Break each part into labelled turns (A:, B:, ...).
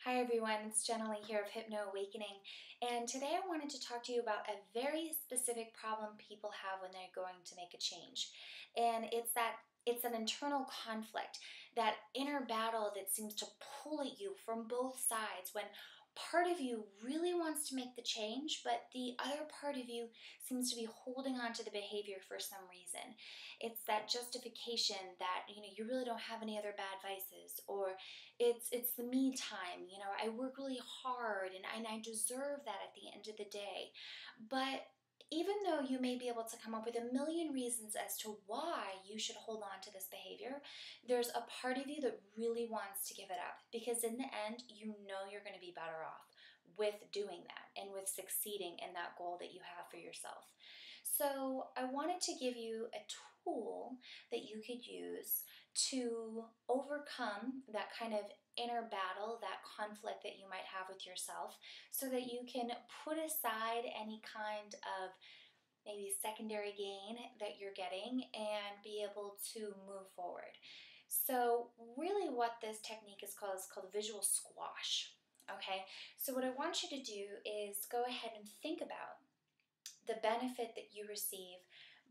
A: Hi everyone, it's Jenna Lee here of Hypno Awakening, and today I wanted to talk to you about a very specific problem people have when they're going to make a change. And it's an internal conflict, that inner battle that seems to pull at you from both sides when part of you really wants to make the change, but the other part of you seems to be holding on to the behavior for some reason. It's that justification that, you really don't have any other bad vices, or it's the me time. I work really hard and I deserve that at the end of the day. But even though you may be able to come up with a million reasons as to why you should hold on to this behavior, there's a part of you that really wants to give it up, because in the end, you're going to be better off with doing that and with succeeding in that goal that you have for yourself. So I wanted to give you a tool that you could use to overcome that kind of inner battle, that conflict that you might have with yourself, so that you can put aside any kind of maybe secondary gain that you're getting and be able to move forward. So really what this technique is called visual squash. Okay, so what I want you to do is go ahead and think about the benefit that you receive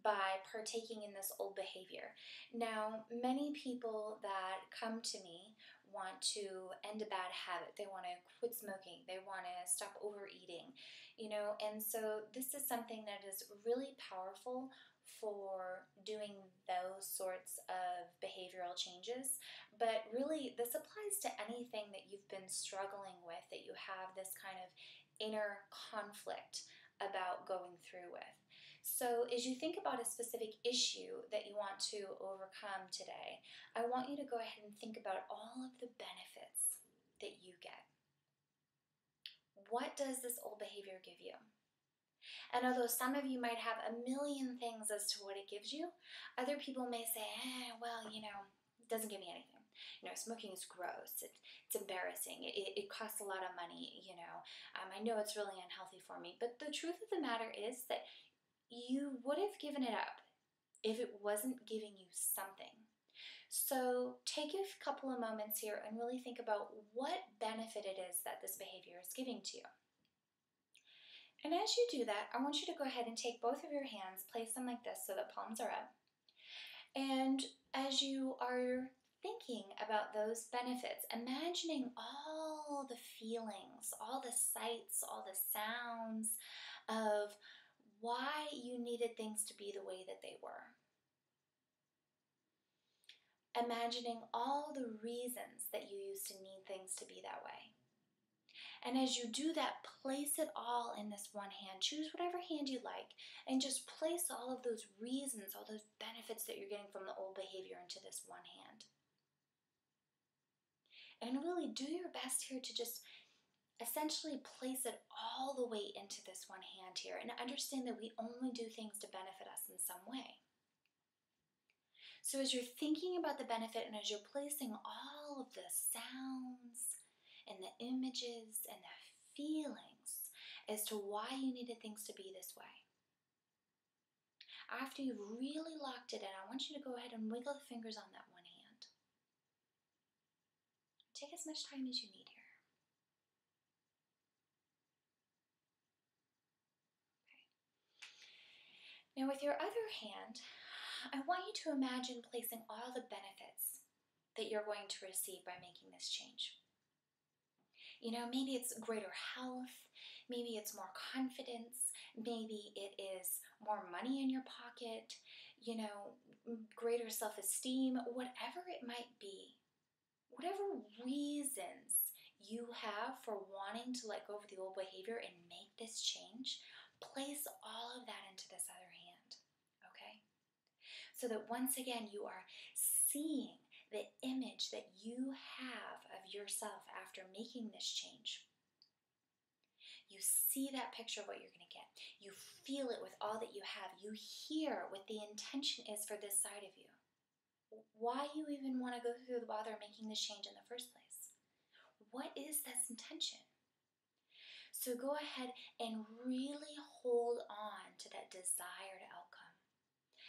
A: by partaking in this old behavior. Now, many people that come to me want to end a bad habit. They want to quit smoking. They want to stop overeating, and so this is something that is really powerful for doing those sorts of behavioral changes. But really, this applies to anything that you've been struggling with, that you have this kind of inner conflict about going through with. So as you think about a specific issue that you want to overcome today, I want you to go ahead and think about all of the benefits that you get. What does this old behavior give you? And although some of you might have a million things as to what it gives you, other people may say, it doesn't give me anything. Smoking is gross. It's embarrassing. It costs a lot of money. I know it's really unhealthy for me. But the truth of the matter is that you would have given it up if it wasn't giving you something. So take a couple of moments here and really think about what benefit it is that this behavior is giving to you. And as you do that, I want you to go ahead and take both of your hands, place them like this so that palms are up. And as you are thinking about those benefits, imagining all the feelings, all the sights, all the sounds of why you needed things to be the way that they were. Imagining all the reasons that you used to need things to be that way. And as you do that, place it all in this one hand. Choose whatever hand you like and just place all of those reasons, all those benefits that you're getting from the old behavior into this one hand. And really do your best here to just essentially place it all the way into this one hand here, and understand that we only do things to benefit us in some way. So as you're thinking about the benefit and as you're placing all of the sounds and the images and the feelings as to why you needed things to be this way, after you've really locked it in, I want you to go ahead and wiggle the fingers on that one hand. Take as much time as you need here. Now with your other hand, I want you to imagine placing all the benefits that you're going to receive by making this change. Maybe it's greater health, maybe it's more confidence, maybe it is more money in your pocket, greater self-esteem, whatever it might be. Whatever reasons you have for wanting to let go of the old behavior and make this change, place all of that into this other hand, okay? So that once again you are seeing the image that you have of yourself after making this change. You see that picture of what you're going to get. You feel it with all that you have. You hear what the intention is for this side of you. Why you even want to go through the bother of making this change in the first place. What is this intention? So go ahead and really hold on to that desired outcome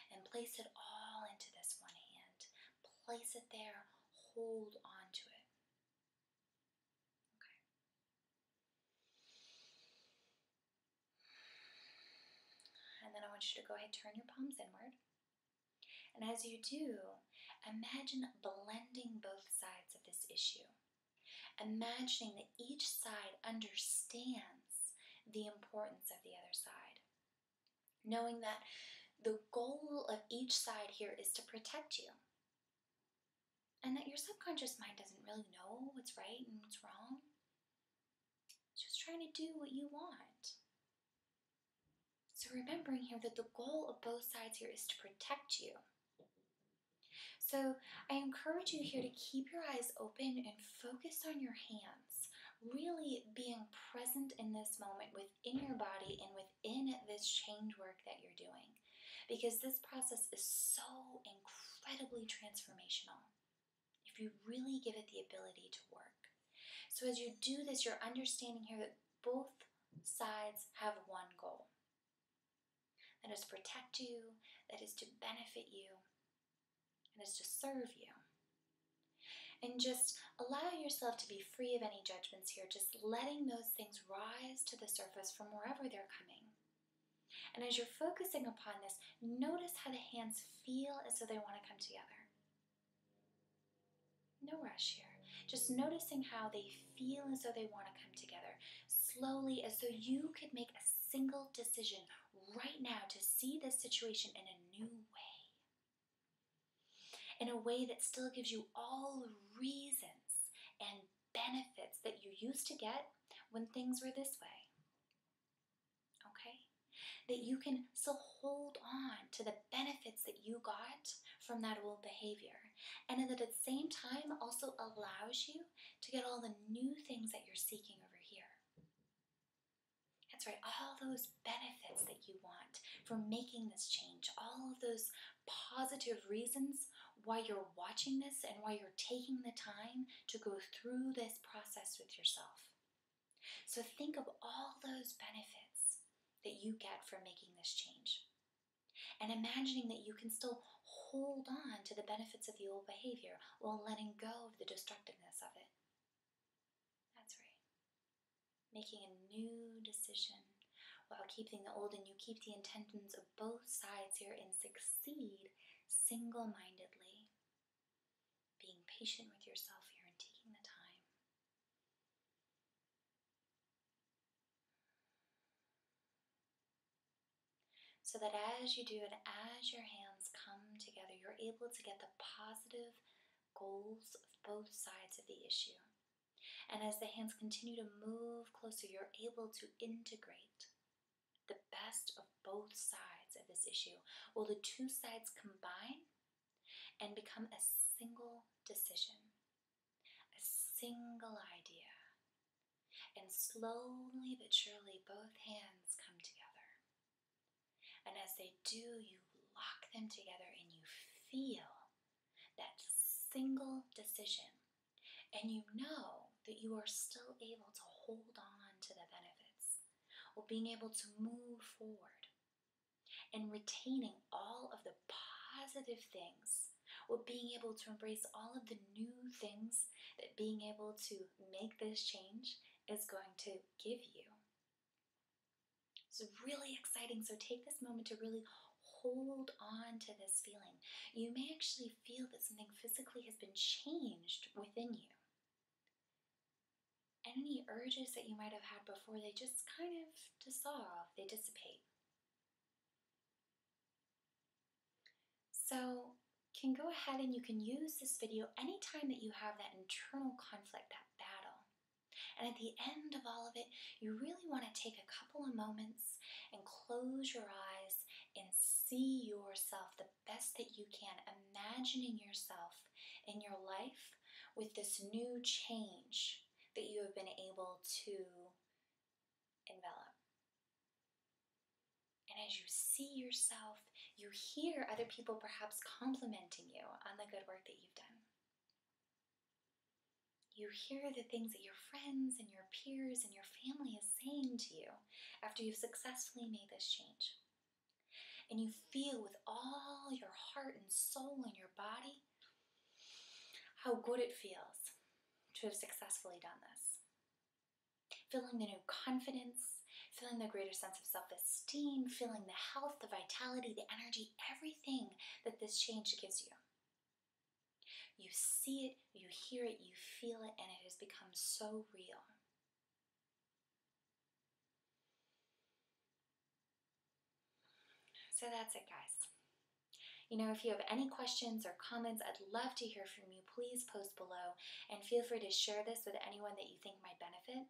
A: and place it all into this one hand. Place it there, hold on to it. Okay. want you to go ahead and turn your palms inward. And as you do, imagine blending both sides of this issue. Imagining that each side understands the importance of the other side. Knowing that the goal of each side here is to protect you. And that your subconscious mind doesn't really know what's right and what's wrong. It's just trying to do what you want. So remembering here that the goal of both sides here is to protect you. So I encourage you here to keep your eyes open and focus on your hands. Really being present in this moment within your body and within this change work that you're doing. Because this process is so incredibly transformational. If you really give it the ability to work. So as you do this, you're understanding here that both sides have one goal. That is to protect you, that is to benefit you, and is to serve you. And just allow yourself to be free of any judgments here, just letting those things rise to the surface from wherever they're coming. And as you're focusing upon this, notice how the hands feel as though they want to come together. No rush here. Just noticing how they feel as though they want to come together. Slowly, as though you could make a single decision right now to see this situation in a new way. In a way that still gives you all the reasons and benefits that you used to get when things were this way. Okay? That you can still hold on to the benefits that you got from that old behavior. And that at the same time also allows you to get all the new things that you're seeking over here. That's right, all those benefits that you want from making this change, all of those positive reasons why you're watching this and why you're taking the time to go through this process with yourself. So think of all those benefits that you get from making this change. And imagining that you can still hold on to the benefits of the old behavior while letting go of the destructiveness of it. That's right. Making a new decision while keeping the old, and you keep the intentions of both sides here and succeed single-mindedly. Being patient with yourself here and taking the time. So that as you do it, as your hands come together, you're able to get the positive goals of both sides of the issue. And as the hands continue to move closer, you're able to integrate the best of both sides of this issue. Will the two sides combine and become a single decision, a single idea. And slowly but surely, both hands come together. And as they do, you lock them together and you feel that single decision. And you know that you are still able to hold on to the benefits of being able to move forward and retaining all of the positive things, or being able to embrace all of the new things that being able to make this change is going to give you. It's really exciting, so take this moment to really hold on to this feeling. You may actually feel that something physically has been changed within you. Any urges that you might have had before, they just kind of dissolve, they dissipate. So you can go ahead and you can use this video anytime that you have that internal conflict, that battle. And at the end of all of it, you really want to take a couple of moments and close your eyes and see yourself the best that you can, imagining yourself in your life with this new change that you have been able to envelop. And as you see yourself, you hear other people perhaps complimenting you on the good work that you've done. You hear the things that your friends and your peers and your family is saying to you after you've successfully made this change. And you feel with all your heart and soul and your body how good it feels to have successfully done this. Feeling the new confidence, feeling the greater sense of self-esteem, feeling the health, the vitality, the energy, everything that this change gives you. You see it, you hear it, you feel it, and it has become so real. So that's it, guys. If you have any questions or comments, I'd love to hear from you. Please post below and feel free to share this with anyone that you think might benefit.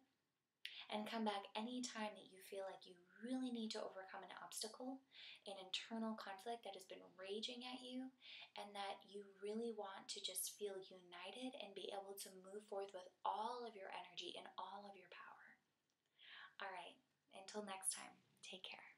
A: And come back anytime that you feel like you really need to overcome an obstacle, an internal conflict that has been raging at you, and that you really want to just feel united and be able to move forth with all of your energy and all of your power. All right, until next time, take care.